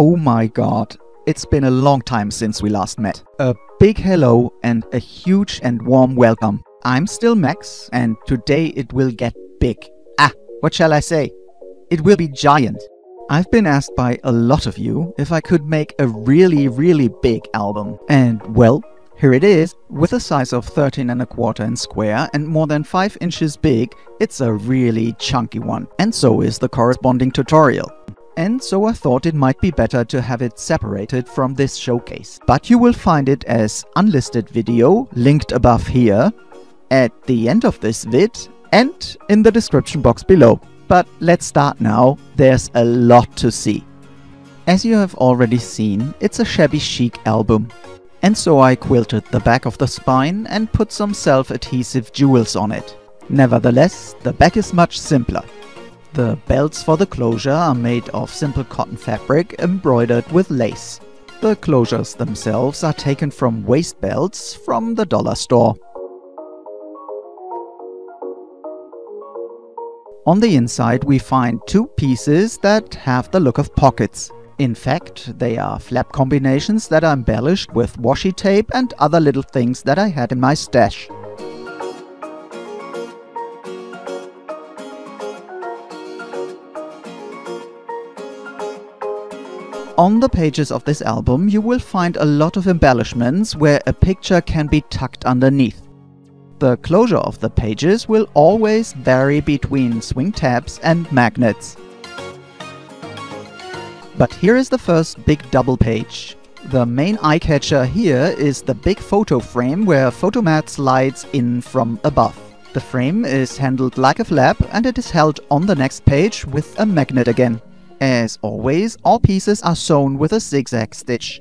Oh my god, it's been a long time since we last met. A big hello and a huge and warm welcome. I'm still Max, and today it will get big. What shall I say? It will be giant. I've been asked by a lot of you if I could make a really big album. And well, here it is. With a size of 13¼ in square and more than 5 inches big, it's a really chunky one. And so is the corresponding tutorial. And so I thought it might be better to have it separated from this showcase. But you will find it as unlisted video, linked above here, at the end of this vid, and in the description box below. But let's start now, there's a lot to see. As you have already seen, it's a shabby chic album. And so I quilted the back of the spine and put some self-adhesive jewels on it. Nevertheless, the back is much simpler. The belts for the closure are made of simple cotton fabric embroidered with lace. The closures themselves are taken from waist belts from the dollar store. On the inside we find 2 pieces that have the look of pockets. In fact, they are flap combinations that are embellished with washi tape and other little things that I had in my stash. On the pages of this album you will find a lot of embellishments where a picture can be tucked underneath. The closure of the pages will always vary between swing tabs and magnets. But here is the first big double page. The main eye-catcher here is the big photo frame where Fotomat slides in from above. The frame is handled like a flap and it is held on the next page with a magnet again. As always, all pieces are sewn with a zigzag stitch.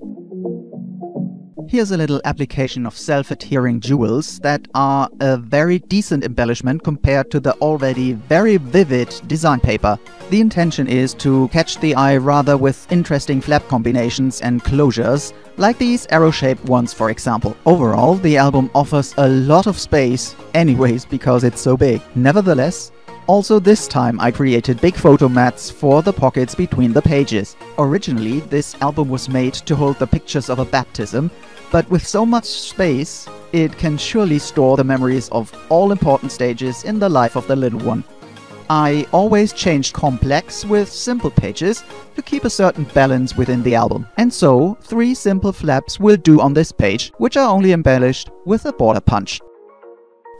Here's a little application of self-adhering jewels that are a very decent embellishment compared to the already very vivid design paper. The intention is to catch the eye rather with interesting flap combinations and closures, like these arrow-shaped ones for example. Overall, the album offers a lot of space, anyways because it's so big. Nevertheless, also this time I created big photo mats for the pockets between the pages. Originally, this album was made to hold the pictures of a baptism, but with so much space, it can surely store the memories of all important stages in the life of the little one. I always changed complex with simple pages to keep a certain balance within the album. And so, 3 simple flaps will do on this page, which are only embellished with a border punch.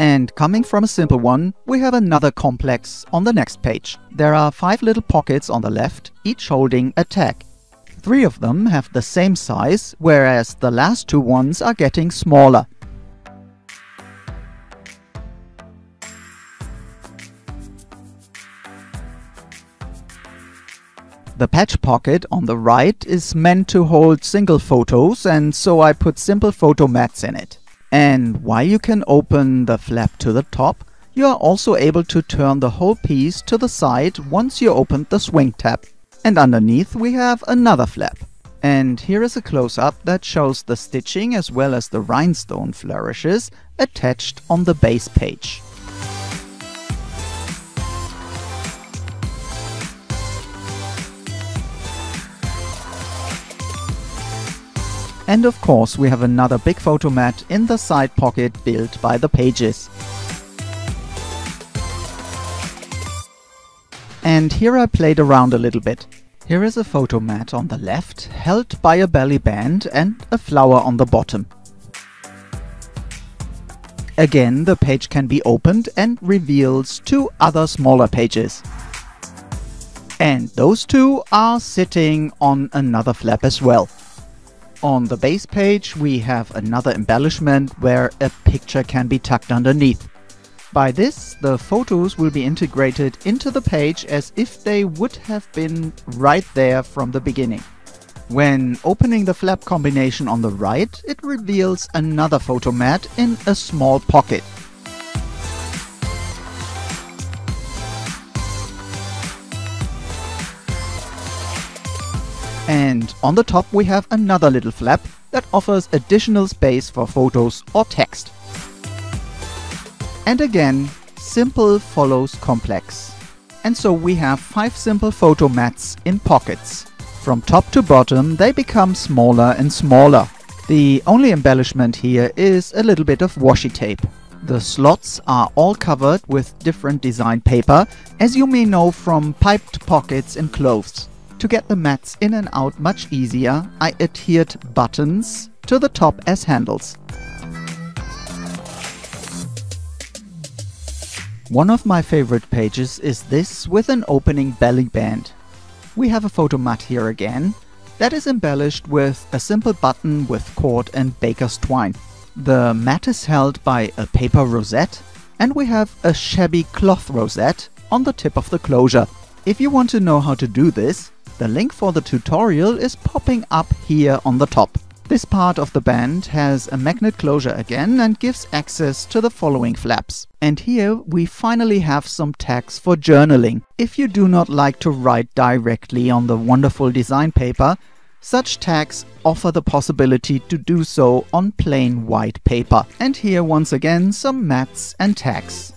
And coming from a simple one, we have another complex on the next page. There are 5 little pockets on the left, each holding a tag. 3 of them have the same size, whereas the last 2 ones are getting smaller. The patch pocket on the right is meant to hold single photos, and so I put simple photo mats in it. And while you can open the flap to the top, you are also able to turn the whole piece to the side once you open the swing tab. And underneath we have another flap. And here is a close-up that shows the stitching as well as the rhinestone flourishes attached on the base page. And of course we have another big photo mat in the side pocket built by the pages. And here I played around a little bit. Here is a photo mat on the left, held by a belly band and a flower on the bottom. Again, the page can be opened and reveals 2 other smaller pages. And those 2 are sitting on another flap as well. On the base page we have another embellishment where a picture can be tucked underneath. By this, the photos will be integrated into the page as if they would have been right there from the beginning. When opening the flap combination on the right, it reveals another photo mat in a small pocket. And on the top we have another little flap that offers additional space for photos or text. And again, simple follows complex. And so we have 5 simple photo mats in pockets. From top to bottom, they become smaller and smaller. The only embellishment here is a little bit of washi tape. The slots are all covered with different design paper, as you may know from piped pockets in clothes. To get the mats in and out much easier, I adhered buttons to the top as handles. One of my favorite pages is this with an opening belly band. We have a photo mat here again that is embellished with a simple button with cord and baker's twine. The mat is held by a paper rosette, and we have a shabby cloth rosette on the tip of the closure. If you want to know how to do this, the link for the tutorial is popping up here on the top. This part of the band has a magnet closure again and gives access to the following flaps. And here we finally have some tags for journaling. If you do not like to write directly on the wonderful design paper, such tags offer the possibility to do so on plain white paper. And here once again some mats and tags.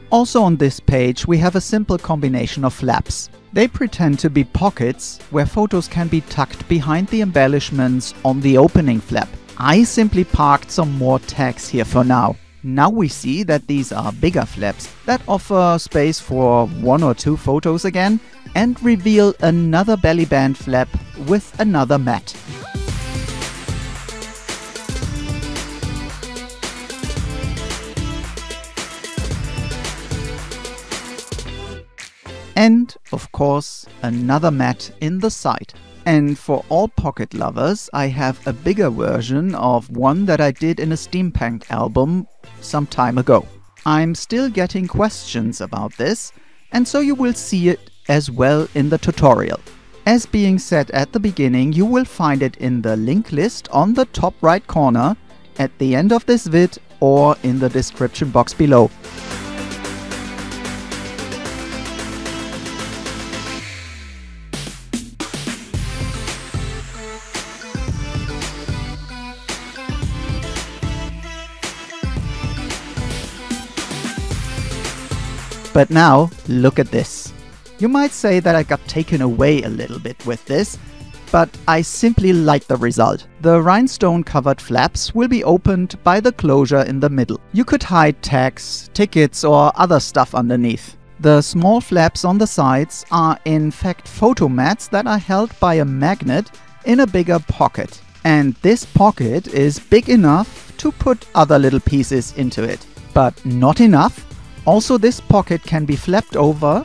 Also on this page we have a simple combination of flaps. They pretend to be pockets where photos can be tucked behind the embellishments on the opening flap. I simply parked some more tags here for now. Now we see that these are bigger flaps that offer space for 1 or 2 photos again and reveal another belly band flap with another mat. And, of course, another mat in the side. And for all pocket lovers, I have a bigger version of one that I did in a steampunk album some time ago. I'm still getting questions about this, and so you will see it as well in the tutorial. As being said at the beginning, you will find it in the link list on the top right corner, at the end of this vid, or in the description box below. But now, look at this. You might say that I got taken away a little bit with this, but I simply like the result. The rhinestone-covered flaps will be opened by the closure in the middle. You could hide tags, tickets or other stuff underneath. The small flaps on the sides are in fact photo mats that are held by a magnet in a bigger pocket. And this pocket is big enough to put other little pieces into it, but not enough. Also, this pocket can be flapped over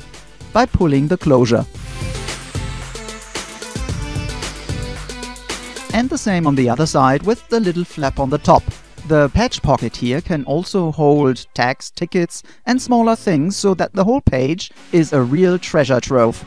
by pulling the closure. And the same on the other side with the little flap on the top. The patch pocket here can also hold tags, tickets and smaller things so that the whole page is a real treasure trove.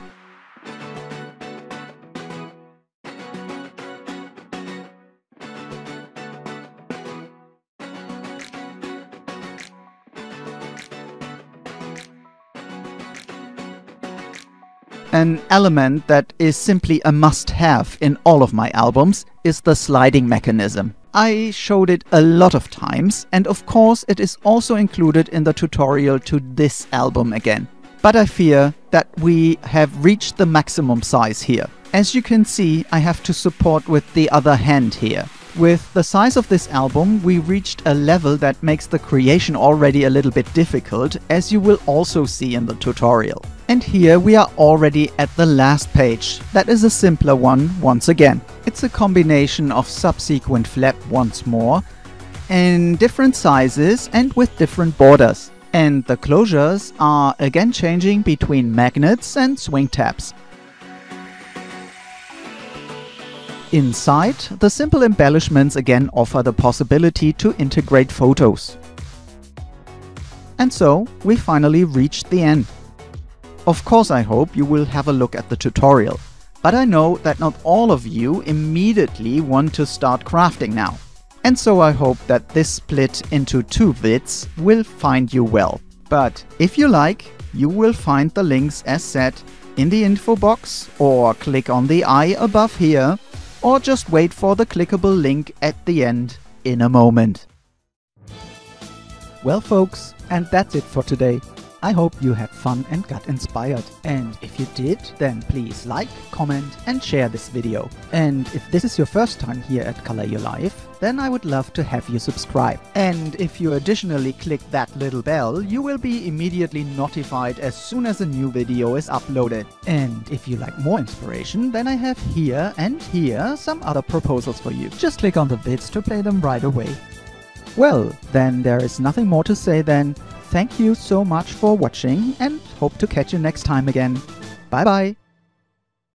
An element that is simply a must-have in all of my albums is the sliding mechanism. I showed it a lot of times, and of course it is also included in the tutorial to this album again. But I fear that we have reached the maximum size here. As you can see, I have to support with the other hand here. With the size of this album, we reached a level that makes the creation already a little bit difficult, as you will also see in the tutorial. And here we are already at the last page. That is a simpler one once again. It's a combination of subsequent flap once more, in different sizes and with different borders. And the closures are again changing between magnets and swing tabs. Inside, the simple embellishments again offer the possibility to integrate photos. And so, we finally reached the end. Of course, I hope you will have a look at the tutorial, but I know that not all of you immediately want to start crafting now. And so I hope that this split into 2 vids will find you well. But if you like, you will find the links as said in the info box, or click on the eye above here, or just wait for the clickable link at the end in a moment. Well folks, and that's it for today. I hope you had fun and got inspired. And if you did, then please like, comment and share this video. And if this is your first time here at Color Your Life, then I would love to have you subscribe. And if you additionally click that little bell, you will be immediately notified as soon as a new video is uploaded. And if you like more inspiration, then I have here and here some other proposals for you. Just click on the vids to play them right away. Well, then there is nothing more to say than thank you so much for watching and hope to catch you next time again. Bye bye!